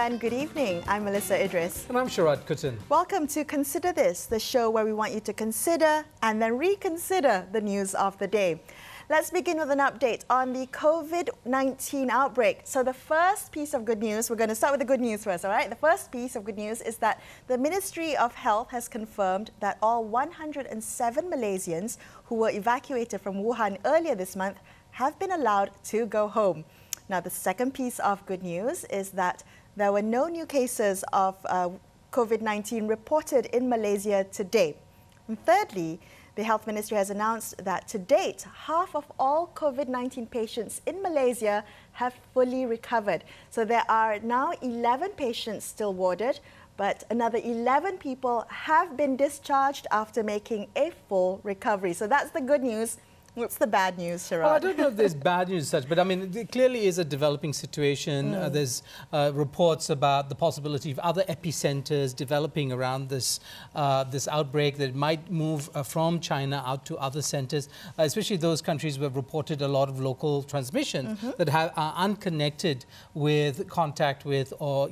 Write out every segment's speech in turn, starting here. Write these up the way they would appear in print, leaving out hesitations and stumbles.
and good evening. I'm Melisa Idris. And I'm Sharaad Kuttan. Welcome to Consider This, the show where we want you to consider and then reconsider the news of the day. Let's begin with an update on the COVID-19 outbreak. So the first piece of good news, we're going to start with the good news first, all right? The first piece of good news is that the Ministry of Health has confirmed that all 107 Malaysians who were evacuated from Wuhan earlier this month have been allowed to go home. Now, the second piece of good news is that there were no new cases of COVID-19 reported in Malaysia today. And thirdly, the Health Ministry has announced that to date, half of all COVID-19 patients in Malaysia have fully recovered. So there are now 11 patients still warded, but another 11 people have been discharged after making a full recovery. So that's the good news. What's the bad news, Sharaad? Well, I don't know if there's bad news as such, but I mean, it clearly is a developing situation. There's reports about the possibility of other epicenters developing around this this outbreak that might move from China out to other centers, especially those countries who have reported a lot of local transmission that are unconnected with contact with, or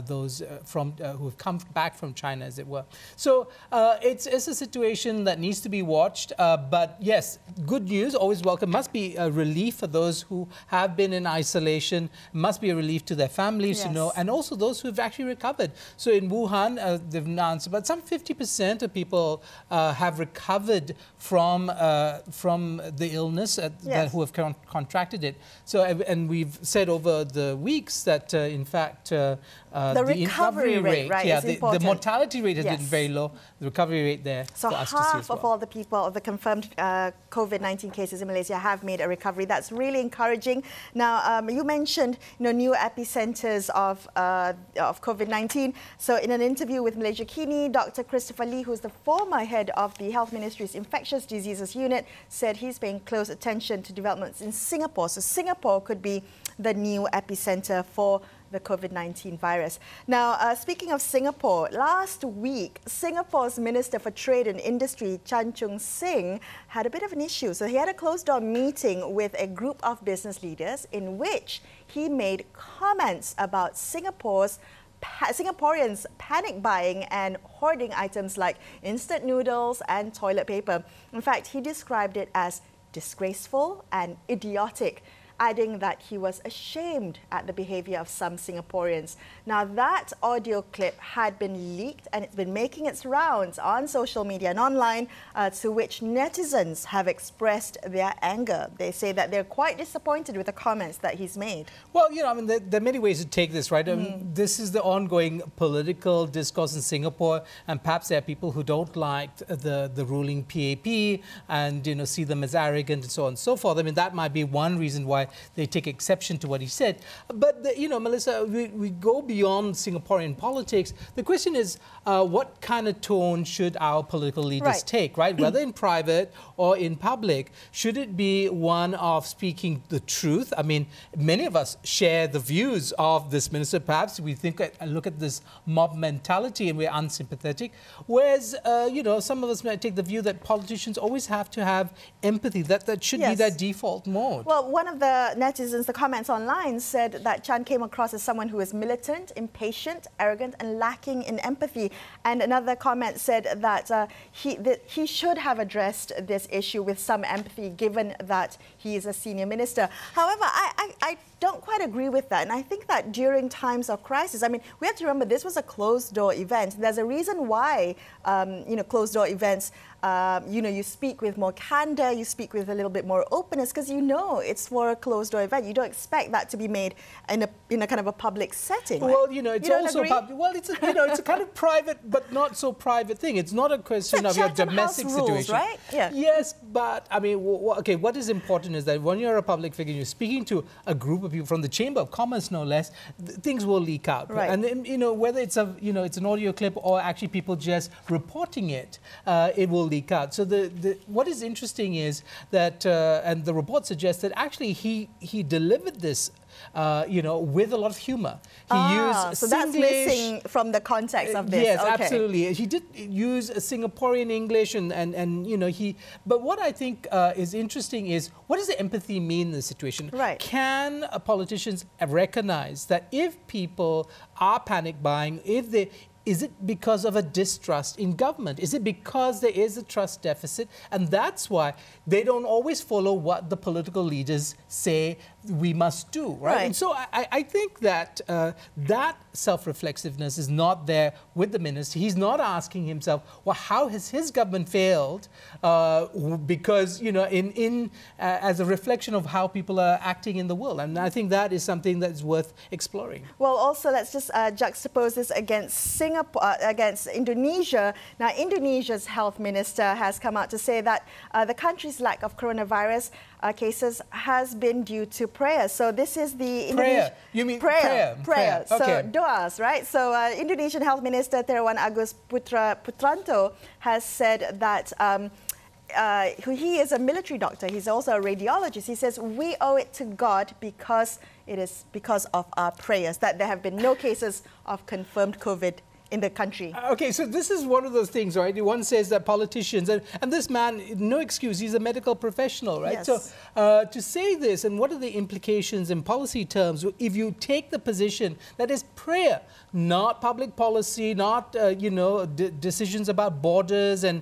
those who have come back from China, as it were. So it's a situation that needs to be watched. But yes, good news, always welcome. Must be a relief for those who have been in isolation. Must be a relief to their families to know, and also those who have actually recovered. So in Wuhan, they've announced about some 50% of people have recovered from the illness who have contracted it. So, and we've said over the weeks that in fact the recovery rate, the mortality rate has been very low. The recovery rate there. So for us to see as half well. of all the people of the confirmed COVID-19 cases in Malaysia have made a recovery. That's really encouraging. Now, you mentioned new epicenters of COVID-19. So in an interview with Malaysia Kini, Dr. Christopher Lee, who's the former head of the Health Ministry's Infectious Diseases Unit, said he's paying close attention to developments in Singapore. So Singapore could be the new epicenter for the COVID-19 virus. Now, speaking of Singapore, last week, Singapore's Minister for Trade and Industry, Chan Chung Sing, had a bit of an issue. So he had a closed-door meeting with a group of business leaders in which he made comments about Singaporeans panic buying and hoarding items like instant noodles and toilet paper. In fact, he described it as disgraceful and idiotic, adding that he was ashamed at the behaviour of some Singaporeans. Now, that audio clip had been leaked and it's been making its rounds on social media and online, to which netizens have expressed their anger. They say that they're quite disappointed with the comments that he's made. Well, I mean, there are many ways to take this, right? I mean, this is the ongoing political discourse in Singapore, and perhaps there are people who don't like the ruling PAP and, see them as arrogant and so on and so forth. I mean, that might be one reason why they take exception to what he said. But, Melisa, we go beyond Singaporean politics. The question is, what kind of tone should our political leaders take, right? Whether in private or in public, should it be one of speaking the truth? I mean, many of us share the views of this minister. Perhaps we look at this mob mentality and we're unsympathetic. Whereas, some of us might take the view that politicians always have to have empathy. That should be their default mode. Well, one of the netizens, the comments online, said that Chan came across as someone who is militant, impatient, arrogant and lacking in empathy. And another comment said that he should have addressed this issue with some empathy, given that he is a senior minister. However, I don't quite agree with that. And I think that during times of crisis, I mean, we have to remember this was a closed-door event. There's a reason why, closed-door events, you speak with more candor, you speak with a little bit more openness, because it's for a closed-door event. You don't expect that to be made in a kind of a public setting. Well, it's also public. Well, it's a kind of private, but not so private thing. It's not a question of your domestic situation, rules, right? Yeah. Yes, but I mean, okay. What is important is that when you're a public figure, you're speaking to a group of people from the Chamber of Commerce, no less. Things will leak out, right? And then, whether it's it's an audio clip or actually people just reporting it, it will leak out. So what is interesting is that, and the report suggests that actually he he delivered this, you know, with a lot of humor. He used so that's missing from the context of this. Yes, okay. absolutely. He did use Singaporean English, and you know, but what I think is interesting is, what does the empathy mean in this situation? Right. Can politicians recognize that if people are panic buying, is it because of a distrust in government? Is it because there is a trust deficit? And that's why they don't always follow what the political leaders say we must do, right? And so I think that that self-reflexiveness is not there with the minister. He's not asking himself, well, how has his government failed? Because, you know, as a reflection of how people are acting in the world. And I think that is something that's worth exploring. Well, also, let's just juxtapose this against Singapore, against Indonesia. Now, Indonesia's health minister has come out to say that the country's lack of coronavirus cases has been due to prayer. So this is the prayer. You mean prayer? Prayer. Okay. So doas, right? So Indonesian Health Minister Terawan Agus Putranto has said that he is a military doctor. He's also a radiologist. He says we owe it to God because it is because of our prayers that there have been no cases of confirmed COVID in the country. Okay, so this is one of those things, right? One says that politicians, and this man, no excuse, he's a medical professional, right? Yes. So to say this, and what are the implications in policy terms, if you take the position that is prayer, not public policy, not, you know, decisions about borders and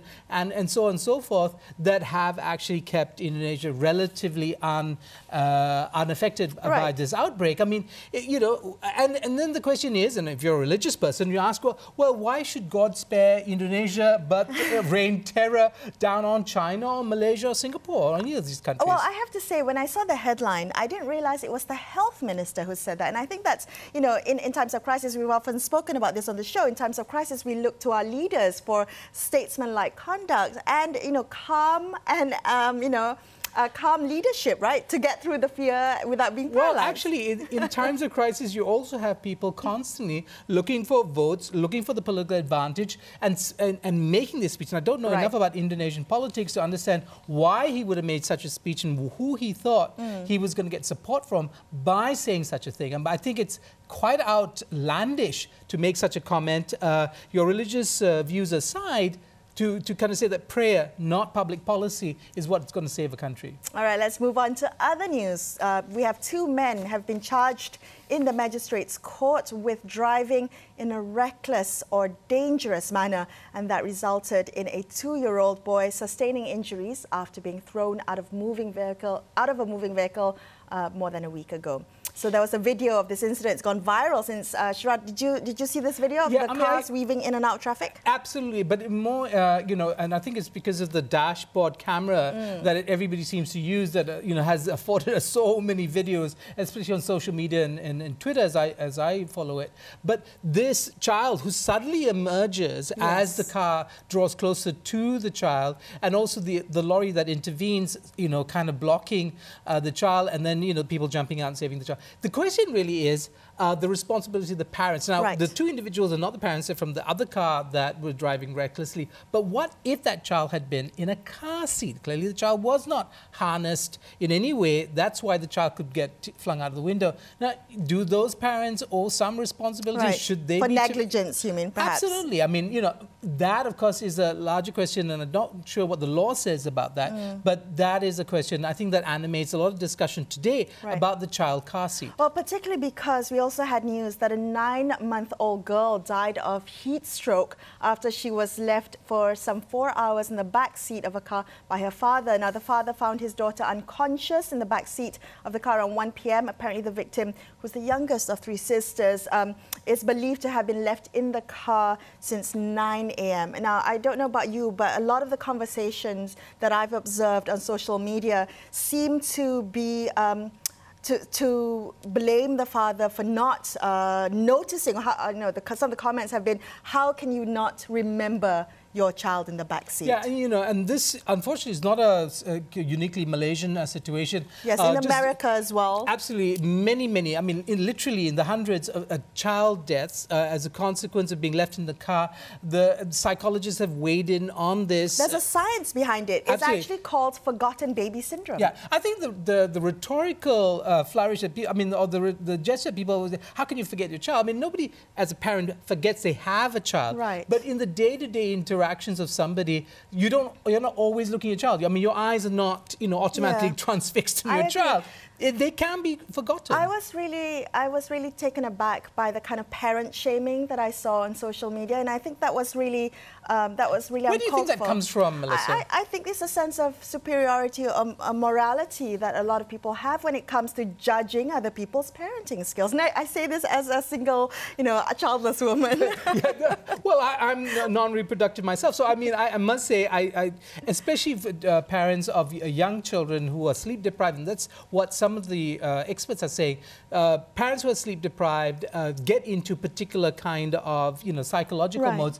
so on and so forth, that have actually kept Indonesia relatively unaffected by this outbreak. I mean, you know, and then the question is, and if you're a religious person, you ask, well, why should God spare Indonesia but rain terror down on China or Malaysia or Singapore or any of these countries? Well, I have to say, when I saw the headline, I didn't realize it was the health minister who said that. And I think that's, you know, in times of crisis, we've often spoken about this on the show. In times of crisis, we look to our leaders for statesman-like conduct and, you know, calm and, you know, calm leadership, right, to get through the fear without being paralyzed. Well, actually, in times of crisis, you also have people constantly looking for votes, looking for the political advantage, and making this speech. And I don't know enough about Indonesian politics to understand why he would have made such a speech and who he thought he was going to get support from by saying such a thing. And I think it's quite outlandish to make such a comment. Your religious views aside, to kind of say that prayer, not public policy, is what's going to save a country. All right, let's move on to other news. We have 2 men have been charged in the magistrate's court with driving in a reckless or dangerous manner, and that resulted in a 2-year-old boy sustaining injuries after being thrown out of a moving vehicle more than a week ago. So there was a video of this incident. It's gone viral since. Sharaad, did you see this video of the cars weaving in and out traffic? Absolutely, but more, you know, and I think it's because of the dashboard camera that everybody seems to use that, you know, has afforded us so many videos, especially on social media and Twitter as I follow it. But this child who suddenly emerges as the car draws closer to the child, and also the lorry that intervenes, you know, kind of blocking the child, and then, you know, people jumping out and saving the child. The question really is the responsibility of the parents. Now, the 2 individuals are not the parents, they're from the other car that were driving recklessly. But what if that child had been in a car seat? Clearly, the child was not harnessed in any way. That's why the child could get flung out of the window. Now, do those parents owe some responsibility? Should they be... For negligence, you mean, perhaps? Absolutely. I mean, you know, that, of course, is a larger question, and I'm not sure what the law says about that. But that is a question, I think, that animates a lot of discussion today about the child car seat. Well, particularly because we also had news that a 9-month-old girl died of heat stroke after she was left for some 4 hours in the back seat of a car by her father. Now, the father found his daughter unconscious in the back seat of the car around 1 p.m. Apparently, the victim, who's the youngest of 3 sisters, is believed to have been left in the car since 9 a.m. Now, I don't know about you, but a lot of the conversations that I've observed on social media seem to be... To blame the father for not noticing, how, you know, some of the comments have been, how can you not remember your child in the back seat. Yeah, and, you know, and this, unfortunately, is not a uniquely Malaysian situation. Yes, in America as well. Absolutely. Many, I mean, literally in the hundreds of child deaths as a consequence of being left in the car. The psychologists have weighed in on this. There's a science behind it. It's Absolutely. actually called forgotten baby syndrome. Yeah, I think the rhetorical flourish that people, I mean, or the gesture people, how can you forget your child? I mean, nobody as a parent forgets they have a child. Right. But in the day-to-day interactions of somebody, you're not always looking at your child. I mean, your eyes are not, you know, automatically transfixed to your child. They can be forgotten. I was really taken aback by the kind of parent shaming that I saw on social media, and I think that was really uncalled for. Where do you think that comes from, Melisa? I think it's a sense of superiority or morality that a lot of people have when it comes to judging other people's parenting skills. And I say this as a single, you know, a childless woman. Yeah, well, I'm non-reproductive myself, so I mean, I must say, especially for parents of young children who are sleep deprived, and that's what some of the experts are saying. Parents who are sleep deprived get into particular kind of, you know, psychological modes.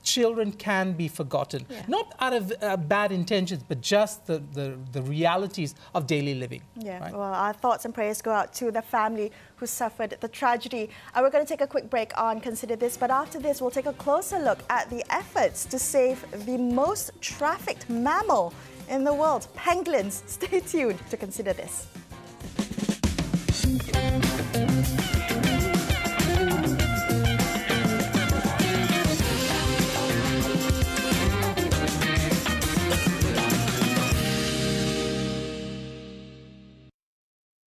Children can be forgotten, not out of bad intentions, but just the realities of daily living. Yeah, right? well, our thoughts and prayers go out to the family who suffered the tragedy. We're going to take a quick break on Consider This, but after this, we'll take a closer look at the efforts to save the most trafficked mammal in the world, penguins. Stay tuned to Consider This.